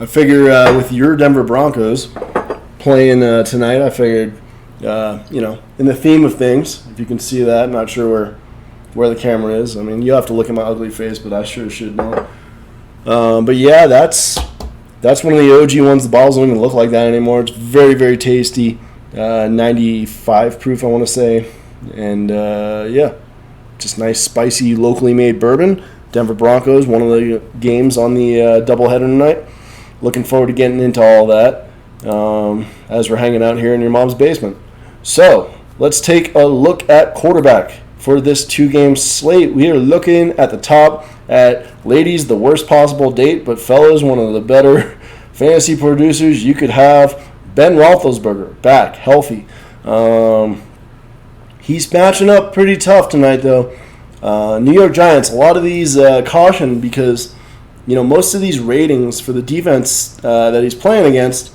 I figure with your Denver Broncos playing tonight, I figured, in the theme of things, if you can see that, I'm not sure where the camera is. I mean, you have to look at my ugly face, but I sure should know. But yeah, that's one of the OG ones. The balls don't even look like that anymore. It's very, very tasty. 95 proof, I want to say. And, just nice, spicy, locally made bourbon. Denver Broncos, one of the games on the doubleheader tonight. Looking forward to getting into all that as we're hanging out here in your mom's basement. So, let's take a look at quarterback for this 2-game slate. We are looking at the top at ladies, the worst possible date, but fellas, one of the better fantasy producers you could have. Ben Roethlisberger, back, healthy. He's matching up pretty tough tonight, though. New York Giants, a lot of these caution because, most of these ratings for the defense that he's playing against,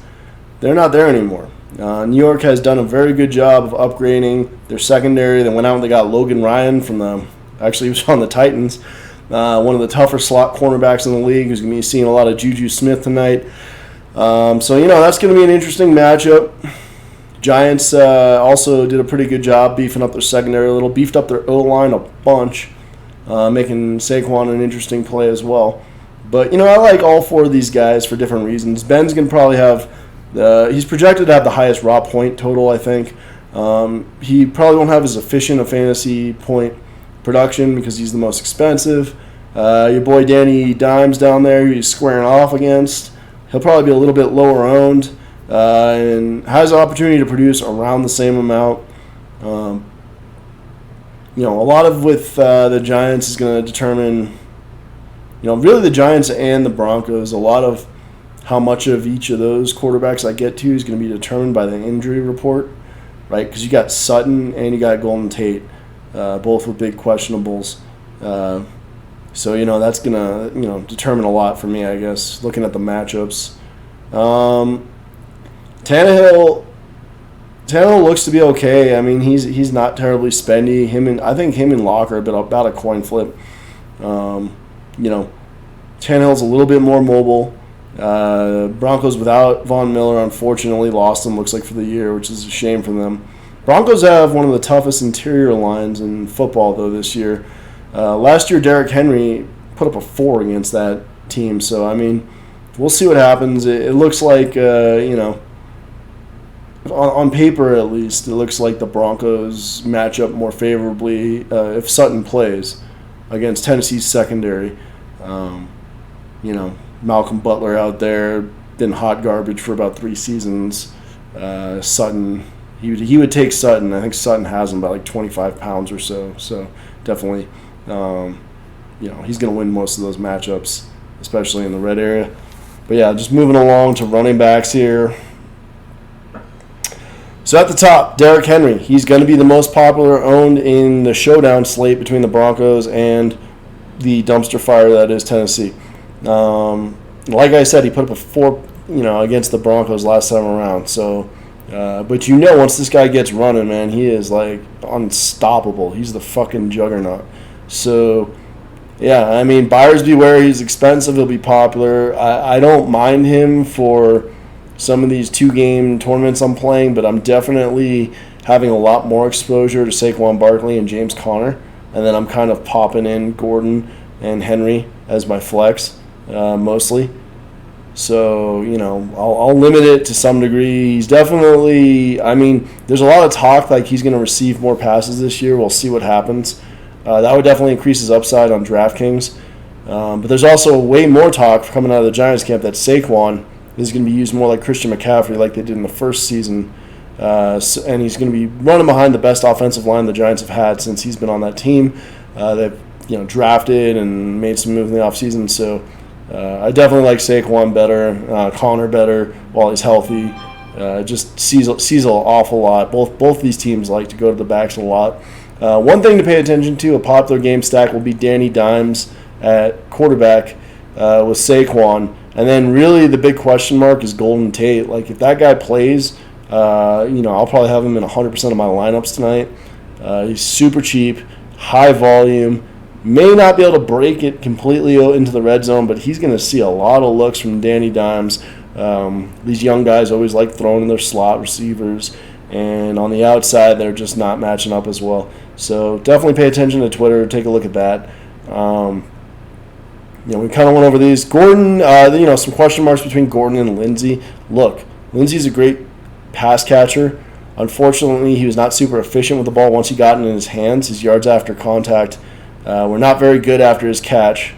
they're not there anymore. New York has done a very good job of upgrading their secondary. They went out and they got Logan Ryan he was on the Titans, one of the tougher slot cornerbacks in the league, who's going to be seeing a lot of Juju Smith tonight. That's going to be an interesting matchup. Giants also did a pretty good job beefing up their secondary a little, beefed up their O-line a bunch, making Saquon an interesting play as well. But, I like all four of these guys for different reasons. Ben's going to probably have he's projected to have the highest raw point total, I think. He probably won't have as efficient a fantasy point production because he's the most expensive. Your boy Danny Dimes down there, who he's squaring off against, he'll probably be a little bit lower owned and has an opportunity to produce around the same amount. A lot of with the Giants is going to determine, really the Giants and the Broncos, a lot of how much of each of those quarterbacks I get to is going to be determined by the injury report, right? Because you got Sutton and you got Golden Tate, both with big questionables. So that's going to, determine a lot for me, I guess, looking at the matchups. Tannehill looks to be okay. I mean, he's not terribly spendy. I think him and Locke are about a coin flip. Tannehill's a little bit more mobile. Broncos without Von Miller, unfortunately, lost him, looks like, for the year, which is a shame for them. Broncos have one of the toughest interior lines in football, though, this year. Last year, Derrick Henry put up a 4 against that team. So, I mean, we'll see what happens. It looks like, on paper at least, it looks like the Broncos match up more favorably if Sutton plays against Tennessee's secondary. Malcolm Butler out there, been hot garbage for about 3 seasons. Sutton, he would take Sutton. I think Sutton has him by like 25 pounds or so. So definitely, he's going to win most of those matchups, especially in the red area. But yeah, just moving along to running backs here. So at the top, Derrick Henry. He's going to be the most popular owned in the showdown slate between the Broncos and the dumpster fire that is Tennessee. Like I said, he put up a 4, against the Broncos last time around. So, but once this guy gets running, man, he is like unstoppable. He's the fucking juggernaut. So, yeah, I mean, buyers beware. He's expensive. He'll be popular. I don't mind him for some of these 2-game tournaments I'm playing, but I'm definitely having a lot more exposure to Saquon Barkley and James Conner, and then I'm kind of popping in Gordon and Henry as my flex, mostly. So, I'll limit it to some degree. He's definitely, there's a lot of talk like he's going to receive more passes this year. We'll see what happens. That would definitely increase his upside on DraftKings. But there's also way more talk coming out of the Giants camp that Saquon is going to be used more like Christian McCaffrey like they did in the first season. And he's going to be running behind the best offensive line the Giants have had since he's been on that team. They've drafted and made some moves in the offseason. So I definitely like Saquon better, Connor better while he's healthy. Just sees an awful lot. Both these teams like to go to the backs a lot. One thing to pay attention to, a popular game stack, will be Danny Dimes at quarterback with Saquon. And then really the big question mark is Golden Tate. Like, if that guy plays, I'll probably have him in 100% of my lineups tonight. He's super cheap, high volume, May not be able to break it completely into the red zone, but he's going to see a lot of looks from Danny Dimes. These young guys always like throwing in their slot receivers, and on the outside, they're just not matching up as well. So definitely pay attention to Twitter. Take a look at that. We kind of went over these. Gordon, some question marks between Gordon and Lindsey. Look, Lindsey's a great pass catcher. Unfortunately, he was not super efficient with the ball once he got it in his hands. His yards after contact were not very good after his catch.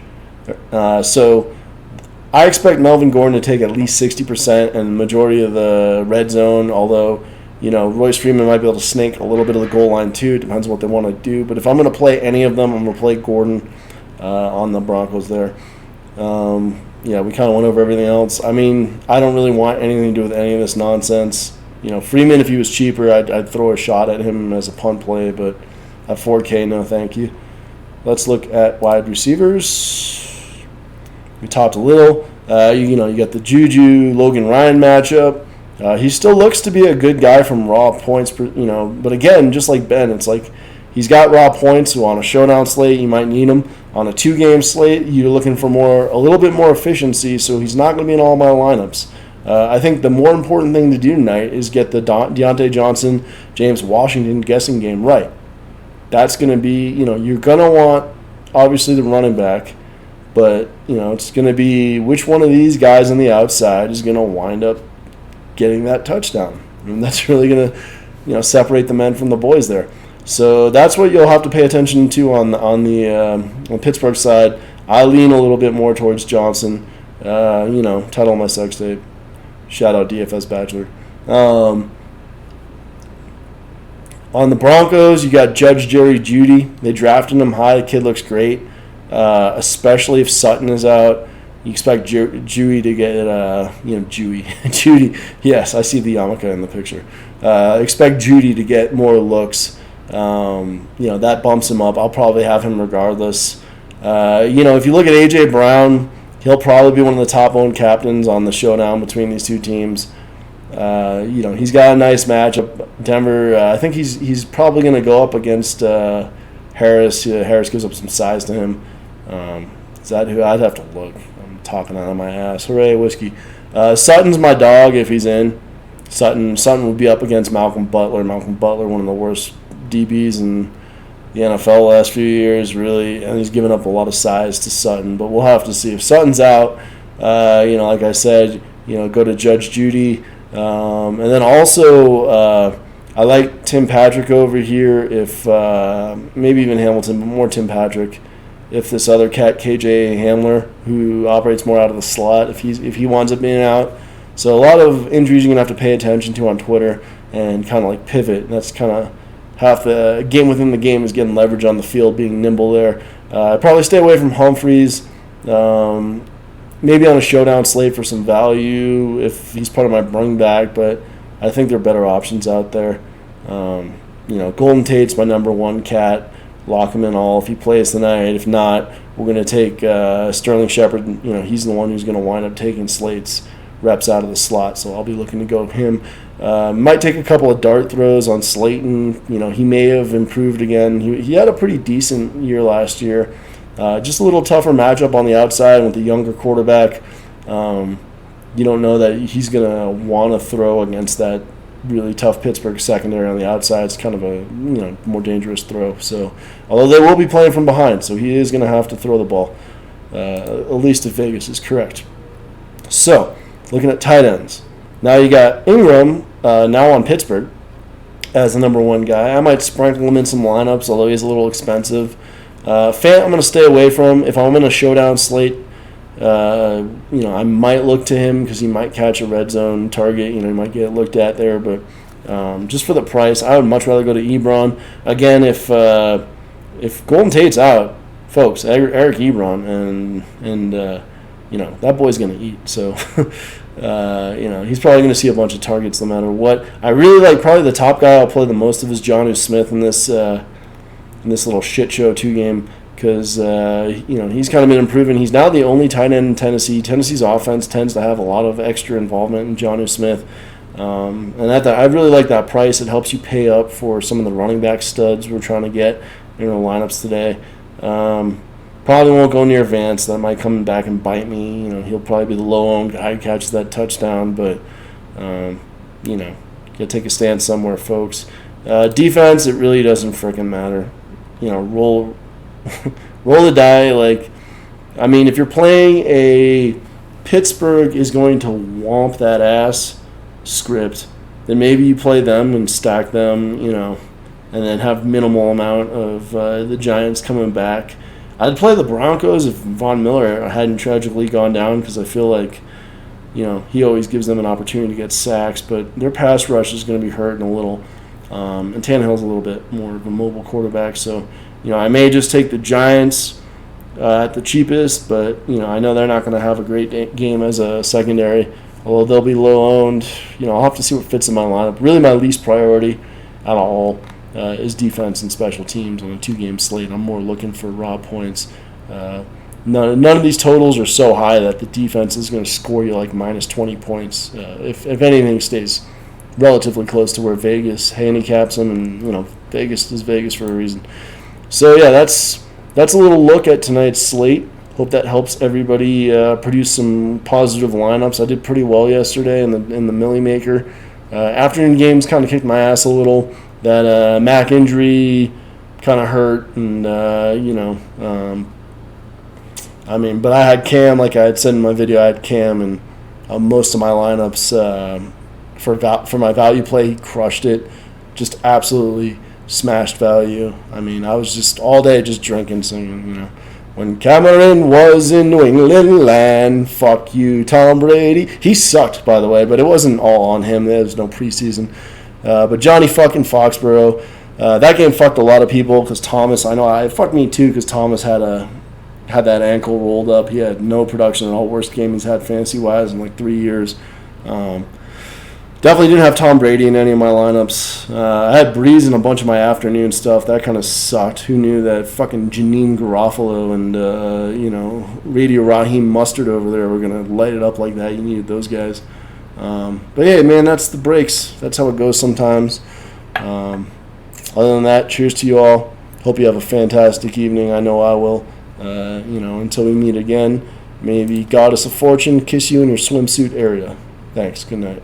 So I expect Melvin Gordon to take at least 60% and the majority of the red zone, although Royce Freeman might be able to snake a little bit of the goal line too. It depends on what they want to do. But if I'm going to play any of them, I'm going to play Gordon on the Broncos there. We kind of went over everything else. I mean, I don't really want anything to do with any of this nonsense. Freeman, if he was cheaper, I'd throw a shot at him as a punt play, but at 4K, no thank you. Let's look at wide receivers. We talked a little. You got the Juju Logan Ryan matchup. He still looks to be a good guy from raw points, but again, just like Ben, it's like he's got raw points, so on a showdown slate, you might need him. On a 2-game slate, you're looking for a little bit more efficiency, so he's not going to be in all my lineups. I think the more important thing to do tonight is get the Deontay Johnson, James Washington guessing game right. That's going to be, you're going to want, obviously, the running back, but, it's going to be which one of these guys on the outside is going to wind up getting that touchdown. That's really going to, separate the men from the boys there. So that's what you'll have to pay attention to on the Pittsburgh side. I lean a little bit more towards Johnson. Title of my sex tape. Shout out DFS Bachelor. On the Broncos, you got Judge Jerry Jeudy. They drafted him high. The kid looks great, especially if Sutton is out. You expect Jeudy to get, Judy. Yes, I see the yarmulke in the picture. Expect Jeudy to get more looks. That bumps him up. I'll probably have him regardless. If you look at A.J. Brown, he'll probably be one of the top-owned captains on the showdown between these two teams. He's got a nice matchup. Denver, I think he's probably going to go up against Harris. Harris gives up some size to him. Is that who? I'd have to look. I'm talking out of my ass. Hooray, whiskey. Sutton's my dog if he's in. Sutton would be up against Malcolm Butler. Malcolm Butler, one of the worst DBs in the NFL the last few years, really, and he's given up a lot of size to Sutton. But we'll have to see. If Sutton's out, like I said, go to Judge Jeudy. And then also, I like Tim Patrick over here, if maybe even Hamilton, but more Tim Patrick. If this other cat, KJ Hamler, who operates more out of the slot, if he winds up being out. So a lot of injuries you're going to have to pay attention to on Twitter and kind of like pivot. And that's kind of half the game within the game is getting leverage on the field, being nimble there. Probably stay away from Humphreys. Maybe on a showdown slate for some value if he's part of my bring back, but I think there are better options out there. Golden Tate's my number one cat. Lock him in all if he plays tonight. If not, we're going to take Sterling Shepard. He's the one who's going to wind up taking Slate's reps out of the slot, so I'll be looking to go with him. Might take a couple of dart throws on Slayton. He may have improved again. He had a pretty decent year last year. Just a little tougher matchup on the outside with the younger quarterback. You don't know that he's going to want to throw against that really tough Pittsburgh secondary on the outside. It's kind of a more dangerous throw. So, although they will be playing from behind, so he is going to have to throw the ball, at least if Vegas is correct. So, looking at tight ends. Now you got Ingram now on Pittsburgh as the number one guy. I might sprinkle him in some lineups, although he's a little expensive. Fant, I'm going to stay away from. If I'm in a showdown slate, I might look to him because he might catch a red zone target. He might get looked at there. But just for the price, I would much rather go to Ebron. Again, if Golden Tate's out, folks, Eric Ebron, and that boy's going to eat. So, he's probably going to see a bunch of targets no matter what. I really like probably the top guy I'll play the most of is Jonnu Smith in this little shit show 2-game because, he's kind of been improving. He's now the only tight end in Tennessee. Tennessee's offense tends to have a lot of extra involvement in Jonnu Smith. And I really like that price. It helps you pay up for some of the running back studs we're trying to get in our lineups today. Probably won't go near Vance. That might come back and bite me. He'll probably be the low-owned guy who catches that touchdown. But, you got to take a stand somewhere, folks. Defense, it really doesn't freaking matter. Roll the die. If you're playing a Pittsburgh is going to womp that ass script, then maybe you play them and stack them, and then have minimal amount of the Giants coming back. I'd play the Broncos if Von Miller hadn't tragically gone down, because I feel like, he always gives them an opportunity to get sacks, but their pass rush is going to be hurting a little. And Tannehill's a little bit more of a mobile quarterback, so, I may just take the Giants at the cheapest, but, I know they're not going to have a great game as a secondary, although they'll be low-owned. I'll have to see what fits in my lineup. Really, my least priority at all is defense and special teams on a 2-game slate. I'm more looking for raw points. None of these totals are so high that the defense is going to score you like minus 20 points. If anything stays relatively close to where Vegas handicaps them, and Vegas is Vegas for a reason. So yeah, that's a little look at tonight's slate. Hope that helps everybody produce some positive lineups. I did pretty well yesterday in the Millie Maker. Afternoon games kind of kicked my ass a little. That Mac injury kind of hurt, and but I had Cam, like I had said in my video. I had Cam, and most of my lineups for my value play, he crushed it. Just absolutely smashed value. I was just all day just drinking, singing, When Cameron was in New England land, fuck you, Tom Brady. He sucked, by the way, but it wasn't all on him. There was no preseason. But Johnny fucking Foxborough, that game fucked a lot of people because Thomas, it fucked me too because Thomas had that ankle rolled up. He had no production at all. Worst game he's had fantasy-wise in like 3 years. Definitely didn't have Tom Brady in any of my lineups. I had Breeze in a bunch of my afternoon stuff. That kind of sucked. Who knew that fucking Janine Garofalo and, Radio Raheem Mustard over there were going to light it up like that? You needed those guys. But hey, man, that's the breaks. That's how it goes sometimes. Other than that, cheers to you all. Hope you have a fantastic evening. I know I will. Until we meet again, may the goddess of fortune kiss you in your swimsuit area. Thanks. Good night.